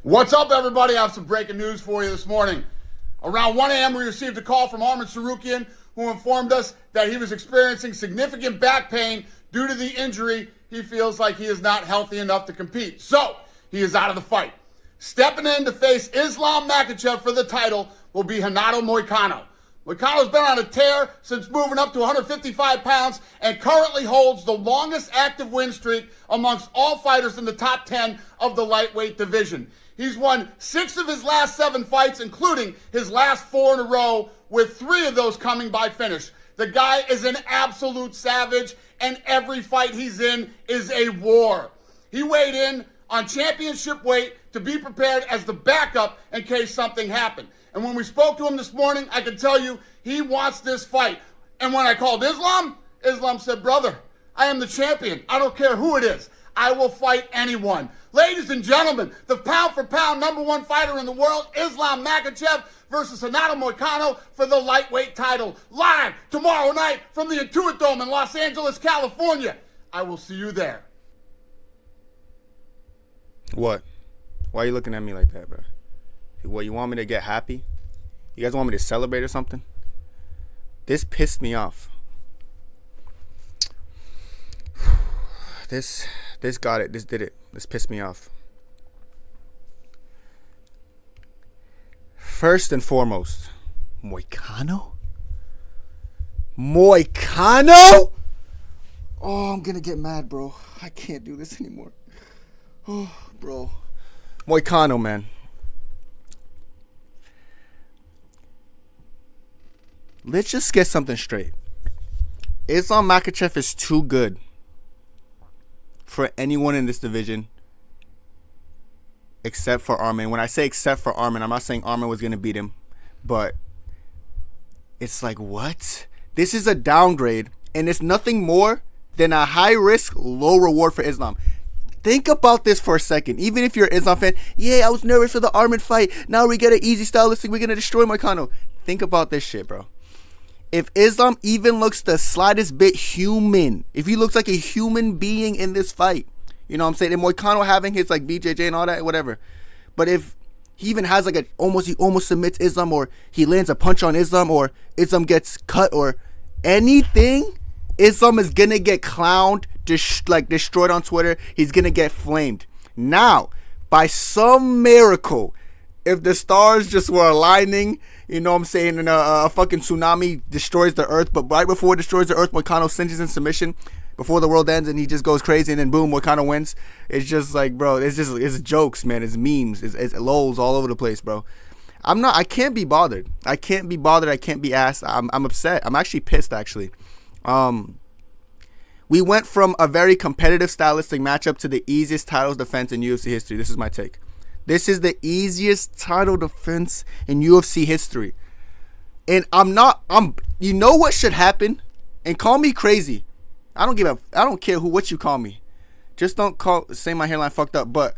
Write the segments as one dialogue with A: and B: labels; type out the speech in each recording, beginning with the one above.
A: What's up, everybody? I have some breaking news for you this morning. Around 1 a.m., we received a call from Arman Tsarukyan, who informed us that he was experiencing significant back pain due to the injury. He feels like he is not healthy enough to compete, so he is out of the fight. Stepping in to face Islam Makhachev for the title will be Renato Moicano. Moicano's been on a tear since moving up to 155 pounds and currently holds the longest active win streak amongst all fighters in the top 10 of the lightweight division. He's won 6 of his last 7 fights, including his last 4 in a row, with 3 of those coming by finish. The guy is an absolute savage, and every fight he's in is a war. He weighed in on championship weight to be prepared as the backup in case something happened. And when we spoke to him this morning, I can tell you he wants this fight. And when I called Islam, Islam said, "Brother, I am the champion. I don't care who it is. I will fight anyone." Ladies and gentlemen, the pound-for-pound #1 fighter in the world, Islam Makhachev versus Renato Moicano for the lightweight title. Live tomorrow night from the Intuit Dome in Los Angeles, California. I will see you there.
B: What? Why are you looking at me like that, bro? What, you want me to get happy? You guys want me to celebrate or something? This pissed me off. This got it. This did it. This pissed me off. First and foremost, Moicano? Moicano? Oh, I'm gonna get mad, bro. I can't do this anymore. Oh, bro. Moicano, man. Let's just get something straight. Islam Makhachev is too good for anyone in this division except for Arman. When I say except for Arman, I'm not saying Arman was going to beat him, but it's like, what? This is a downgrade, and it's nothing more than a high risk, low reward for Islam. Think about this for a second. Even if you're an Islam fan, yeah, I was nervous for the Arman fight. Now we get an easy stylistic. We're going to destroy Moicano. Think about this shit, bro. If Islam even looks the slightest bit human, if he looks like a human being in this fight, you know what I'm saying? And Moicano having his like BJJ and all that, whatever. But if he even has like he almost submits Islam, or he lands a punch on Islam, or Islam gets cut, or anything, Islam is gonna get clowned, destroyed on Twitter. He's gonna get flamed. Now, by some miracle, if the stars just were aligning, you know what I'm saying, and a fucking tsunami destroys the earth, but right before it destroys the earth, Moicano cinches in submission before the world ends, and he just goes crazy, and then boom, Moicano wins. It's just like, bro, it's jokes, man. It's memes. It's lols all over the place, bro. I can't be bothered. I can't be asked. I'm upset. I'm actually pissed, actually. We went from a very competitive stylistic matchup to the easiest title defense in UFC history. This is my take. This is the easiest title defense in UFC history. And you know what should happen? And call me crazy. I don't care what you call me. Just don't say my hairline fucked up. But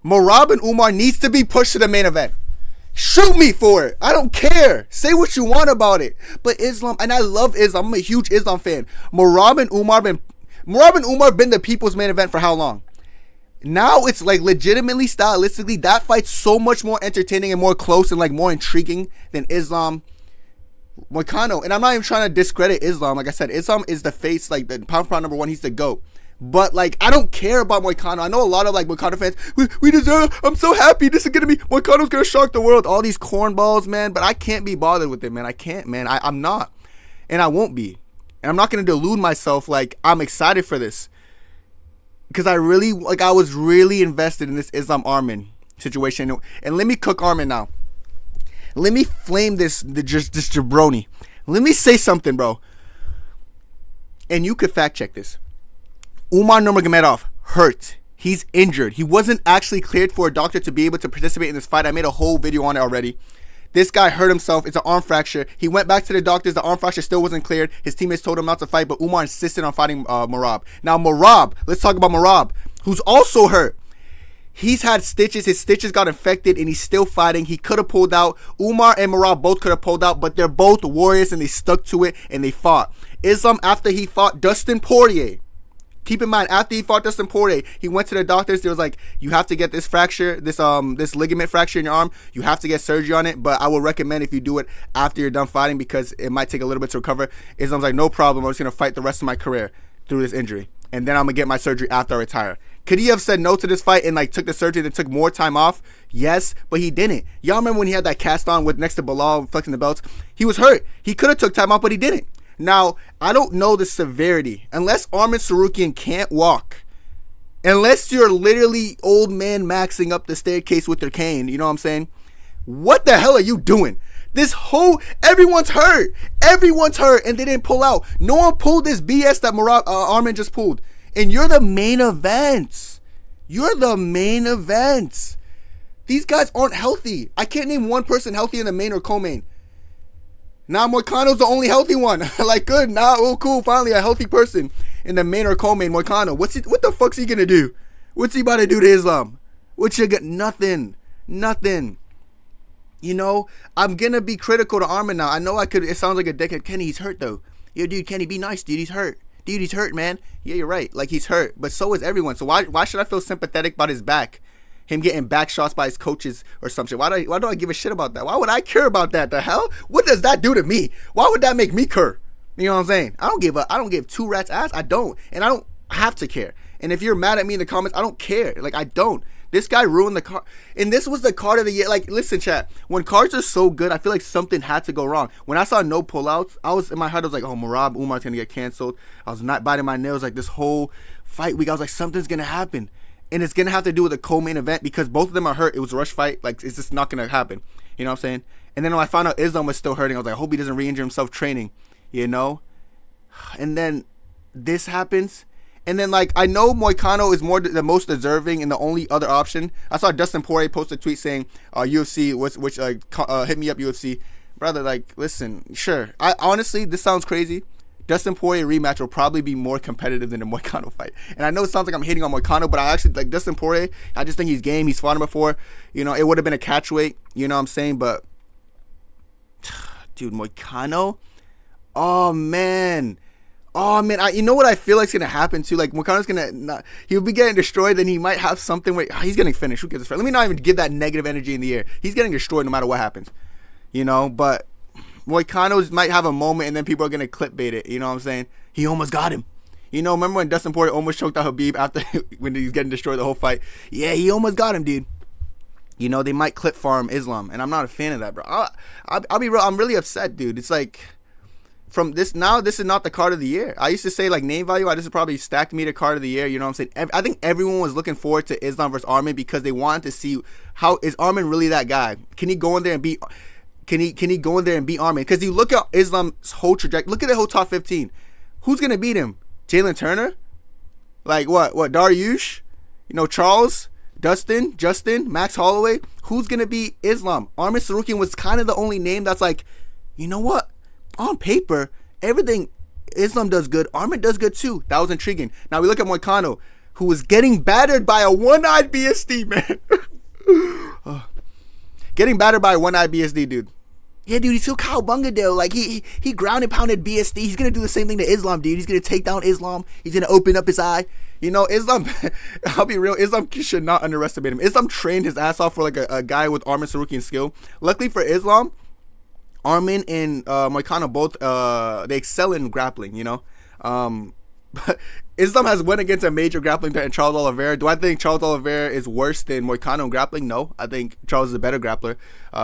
B: Merab and Umar needs to be pushed to the main event. Shoot me for it. I don't care. Say what you want about it. But Islam, and I love Islam. I'm a huge Islam fan. Merab and Umar been the people's main event for how long? Now it's like legitimately, stylistically, that fight's so much more entertaining and more close and like more intriguing than Islam Moicano. And I'm not even trying to discredit Islam. Like I said, Islam is the face, like the pound for pound #1. He's the GOAT. But like, I don't care about Moicano. I know a lot of like Moicano fans. We deserve. I'm so happy. This is gonna be Moicano's gonna shock the world. All these cornballs, man. But I can't be bothered with it, man. I can't, man. I'm not, and I won't be. And I'm not gonna delude myself like I'm excited for this. Because I was really invested in this Islam Arman situation. And let me cook Arman now. Let me flame this jabroni. Let me say something, bro. And you could fact check this. Umar Nurmagomedov hurt. He's injured. He wasn't actually cleared for a doctor to be able to participate in this fight. I made a whole video on it already. This guy hurt himself. It's an arm fracture. He went back to the doctors. The arm fracture still wasn't cleared. His teammates told him not to fight, but Umar insisted on fighting Merab. Now, Merab, let's talk about Merab, who's also hurt. He's had stitches. His stitches got infected, and he's still fighting. He could have pulled out. Umar and Merab both could have pulled out, but they're both warriors, and they stuck to it, and they fought. Islam, after he fought Dustin Poirier, Keep in mind, after he fought Dustin Poirier, he went to the doctors. They was like, you have to get this fracture, this ligament fracture in your arm. You have to get surgery on it. But I will recommend if you do it after you're done fighting because it might take a little bit to recover. Islam's like, no problem. I'm just gonna fight the rest of my career through this injury, and then I'm gonna get my surgery after I retire. Could he have said no to this fight and like took the surgery and took more time off? Yes, but he didn't. Y'all remember when he had that cast on with next to Bilal flexing the belts? He was hurt. He could have took time off, but he didn't. Now, I don't know the severity. Unless Arman Tsarukyan can't walk, unless you're literally old man maxing up the staircase with your cane, you know what I'm saying? What the hell are you doing? Everyone's hurt. Everyone's hurt, and they didn't pull out. No one pulled this BS that Arman just pulled. And you're the main events. You're the main events. These guys aren't healthy. I can't name one person healthy in the main or co-main. Now Moicano's the only healthy one. Like, good. Now, cool. Finally, a healthy person in the main or co-main. Moicano. What the fuck's he gonna do? What's he about to do to Islam? What you got? Nothing. You know, I'm gonna be critical to Arman now. I know it sounds like a dickhead. Kenny, he's hurt though. Yo, dude, Kenny, be nice, dude. He's hurt. Dude, he's hurt, man. Yeah, you're right. Like, he's hurt. But so is everyone. So why should I feel sympathetic about his back? Him getting back shots by his coaches or some shit. Why do I give a shit about that? Why would I care about that? The hell? What does that do to me? Why would that make me care? You know what I'm saying? I don't give two rats ass. I don't. And I don't have to care. And if you're mad at me in the comments, I don't care. Like, I don't. This guy ruined the card. And this was the card of the year. Like, listen, chat. When cards are so good, I feel like something had to go wrong. When I saw no pullouts, I was in my head, I was like, oh, Merab Umar's going to get canceled. I was not biting my nails like this whole fight week. I was like, something's going to happen. And it's going to have to do with the co-main event because both of them are hurt. It was a rush fight. Like, it's just not going to happen. You know what I'm saying? And then when I found out Islam was still hurting, I was like, I hope he doesn't re-injure himself training. You know? And then this happens. And then, like, I know Moicano is the most deserving and the only other option. I saw Dustin Poirier post a tweet saying, UFC, hit me up, UFC. Brother, like, listen, sure. Honestly, this sounds crazy. Dustin Poirier rematch will probably be more competitive than the Moicano fight. And I know it sounds like I'm hating on Moicano, but I actually, like, Dustin Poirier, I just think he's game. He's fought him before. You know, it would have been a catch weight. You know what I'm saying? But, dude, Moicano? Oh, man, you know what I feel like's gonna happen too? Like, Moicano's he'll be getting destroyed, then he might have something where he's getting finished. Who gives a fuck? Let me not even give that negative energy in the air. He's getting destroyed no matter what happens, you know. But Moicano might have a moment, and then people are gonna clickbait it. You know what I'm saying? He almost got him. You know, remember when Dustin Poirier almost choked out Habib after when he's getting destroyed the whole fight? Yeah, he almost got him, dude. You know, they might clip farm Islam, and I'm not a fan of that, bro. I'll be real. I'm really upset, dude. It's like, from this is not the card of the year. I used to say, like, name value, this is probably stacked me the card of the year. You know what I'm saying? I think everyone was looking forward to Islam versus Arman because they wanted to see how is Arman really that guy. Can he go in there and beat? Can he go in there and beat Arman? Because you look at Islam's whole trajectory. Look at the whole top 15. Who's gonna beat him? Jalen Turner? Like what? Dariush? You know, Charles, Dustin, Justin, Max Holloway. Who's gonna beat Islam? Arman Tsarukyan was kind of the only name that's like, you know what? On paper, everything Islam does good, Arman does good too. That was intriguing. Now we look at Moicano, who was getting battered by a one-eyed BSD, man. Getting battered by a one-eyed BSD, dude. Yeah, dude, he's still cowbunga though. Like, he ground and pounded BSD. He's gonna do the same thing to Islam, dude. He's gonna take down Islam. He's gonna open up his eye. You know, Islam, I'll be real, Islam should not underestimate him. Islam trained his ass off for like a guy with Arman Tsarukyan's skill. Luckily for Islam, Arman and Moicano both they excel in grappling, you know. But Islam has went against a major grappling player in Charles Oliveira. Do I think Charles Oliveira is worse than Moicano in grappling? No. I think Charles is a better grappler,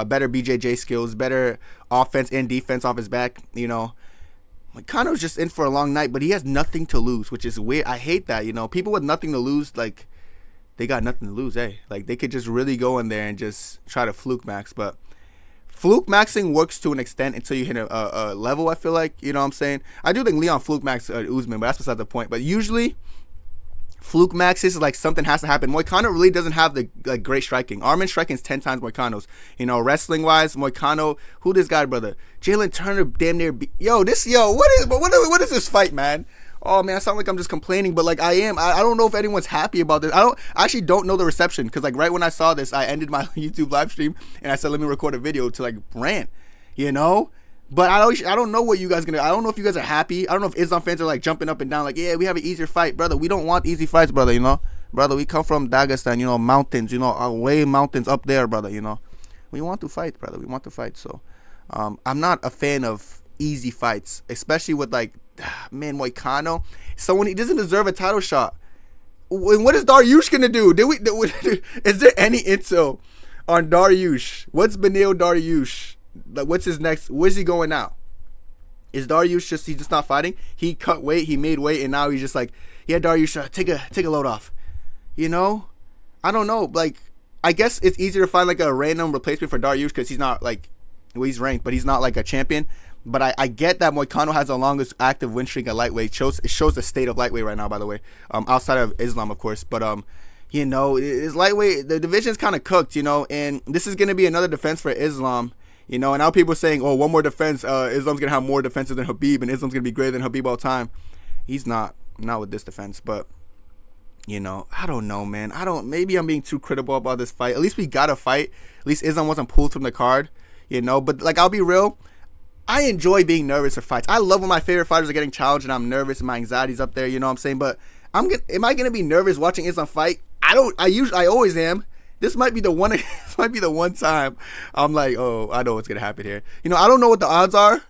B: better BJJ skills, better offense and defense off his back. You know, Moicano's just in for a long night, but he has nothing to lose, which is weird. I hate that, you know. People with nothing to lose, like, they got nothing to lose, eh? Like, they could just really go in there and just try to fluke max, but fluke maxing works to an extent until you hit a level, I feel like. You know what I'm saying? I do think Leon fluke max Usman, but that's beside the point. But usually, fluke maxes is like something has to happen. Moicano really doesn't have the great striking. Arman's striking is 10 times Moicano's. You know, wrestling-wise, Moicano, who this guy, brother? Jalen Turner damn near what is this fight, man? Oh, man, I sound like I'm just complaining, but, like, I am. I don't know if anyone's happy about this. I actually don't know the reception, because, like, right when I saw this, I ended my YouTube live stream, and I said, let me record a video to, like, rant, you know? But I don't know what you guys gonna. I don't know if you guys are happy. I don't know if Islam fans are like jumping up and down, like, yeah, we have an easier fight, brother. We don't want easy fights, brother. You know, brother. We come from Dagestan, you know, mountains, you know, way mountains up there, brother. You know, we want to fight, brother. We want to fight. So, I'm not a fan of easy fights, especially with like, man, Moicano. Someone, he doesn't deserve a title shot. What is Dariush gonna do? Is there any intel on Dariush? What's Benil Dariush? Like, what's his next? Where's he going now? Is Dariush he's just not fighting? He cut weight, he made weight, and now he's just like, yeah, Dariush, take a load off. You know, I don't know. Like, I guess it's easier to find like a random replacement for Dariush because he's not like, well, he's ranked, but he's not like a champion. But I get that Moicano has the longest active win streak at lightweight. It shows the state of lightweight right now, by the way. Outside of Islam, of course. But you know, it's lightweight. The division's kind of cooked, you know, and this is gonna be another defense for Islam. You know, and now people are saying, oh, one more defense. Islam's going to have more defenses than Khabib, and Islam's going to be greater than Khabib all time. He's not with this defense. But, you know, I don't know, man. Maybe I'm being too critical about this fight. At least we got a fight. At least Islam wasn't pulled from the card, you know. But, like, I'll be real. I enjoy being nervous for fights. I love when my favorite fighters are getting challenged and I'm nervous and my anxiety's up there, you know what I'm saying? But am I going to be nervous watching Islam fight? I always am. This might be the one time I'm like, oh, I know what's gonna happen here. You know, I don't know what the odds are.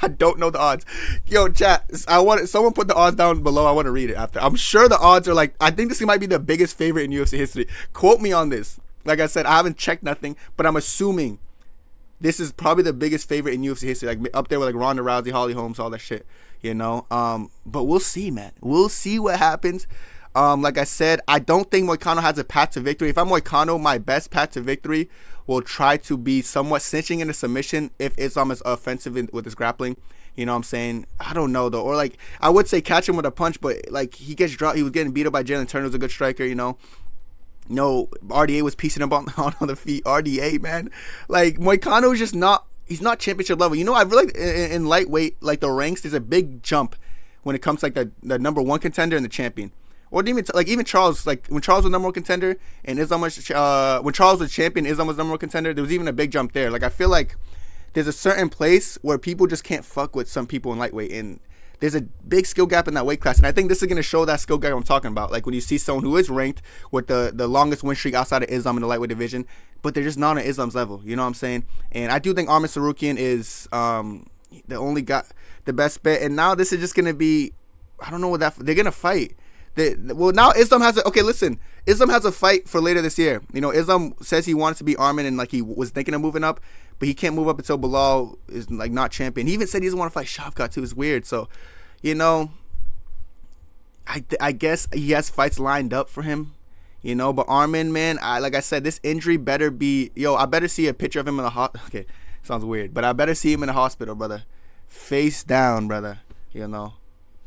B: I don't know the odds. Yo, chat, someone put the odds down below. I want to read it after. I'm sure the odds are like, I think this might be the biggest favorite in UFC history. Quote me on this. Like I said, I haven't checked nothing, but I'm assuming this is probably the biggest favorite in UFC history, like up there with like Ronda Rousey, Holly Holmes, all that shit. You know, but we'll see, man. We'll see what happens. Like I said, I don't think Moicano has a path to victory. If I'm Moicano, my best path to victory will try to be somewhat cinching in a submission if Islam is offensive with his grappling. You know what I'm saying? I don't know, though. Or, like, I would say catch him with a punch, but, like, he gets dropped. He was getting beat up by Jalen Turner, who's a good striker, you know. No, RDA was piecing him on the feet. RDA, man. Like, Moicano is just not, he's not championship level. You know, I feel like in lightweight, like, the ranks, there's a big jump when it comes to, like, the number one contender and the champion. Or even Charles, like when Charles was number one contender and Islam was when Charles was champion, Islam was number one contender. There was even a big jump there. Like I feel like there's a certain place where people just can't fuck with some people in lightweight, and there's a big skill gap in that weight class. And I think this is gonna show that skill gap I'm talking about. Like when you see someone who is ranked with the longest win streak outside of Islam in the lightweight division, but they're just not on Islam's level. You know what I'm saying? And I do think Arman Tsarukyan is the only guy, the best bet. And now this is just gonna be, I don't know what they're gonna fight. Well, now Islam has Islam has a fight for later this year. You know, Islam says he wants to be Arman and like he was thinking of moving up, but he can't move up until Bilal is like not champion. He even said he doesn't want to fight Shavkat too. It's weird. So, you know, I guess he has fights lined up for him. You know, but Arman, man, like I said, this injury better be, I better see a picture of him in the hospital. Okay, sounds weird, but I better see him in the hospital, brother. Face down, brother. You know,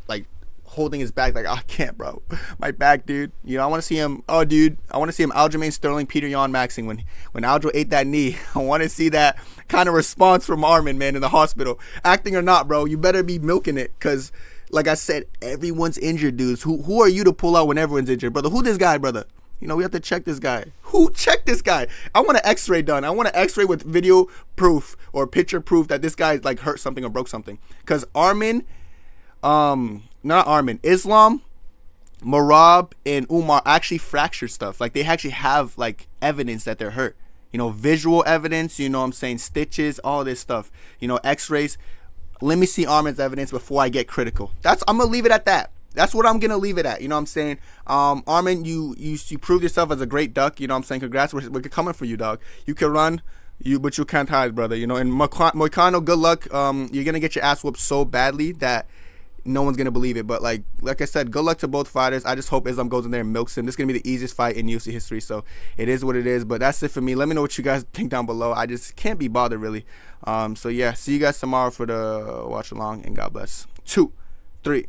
B: like holding his back, like, oh, I can't, bro. My back, dude. You know, I want to see him. Oh, dude, I want to see him Aljamain Sterling, Peter Yan maxing when Aljo ate that knee. I want to see that kind of response from Arman, man, in the hospital. Acting or not, bro, you better be milking it, because, like I said, everyone's injured, dudes. Who are you to pull out when everyone's injured, brother? Who this guy, brother? You know, we have to check this guy. Who checked this guy? I want an x-ray done. I want an x-ray with video proof or picture proof that this guy, like, hurt something or broke something. Because Arman, not Arman, Islam, Marab, and Umar actually fractured stuff. Like, they actually have, like, evidence that they're hurt. You know, visual evidence, you know what I'm saying, stitches, all this stuff. You know, x-rays. Let me see Arman's evidence before I get critical. I'm going to leave it at that. That's what I'm going to leave it at. You know what I'm saying? Arman, you proved yourself as a great duck. You know what I'm saying? Congrats. We're coming for you, dog. You can run, but you can't hide, brother. You know, and Moicano, good luck. You're going to get your ass whooped so badly that no one's going to believe it. But like I said, good luck to both fighters. I just hope Islam goes in there and milks him. This is going to be the easiest fight in UFC history. So it is what it is. But that's it for me. Let me know what you guys think down below. I just can't be bothered, really. So yeah, see you guys tomorrow for the watch along, and God bless. 2, 3.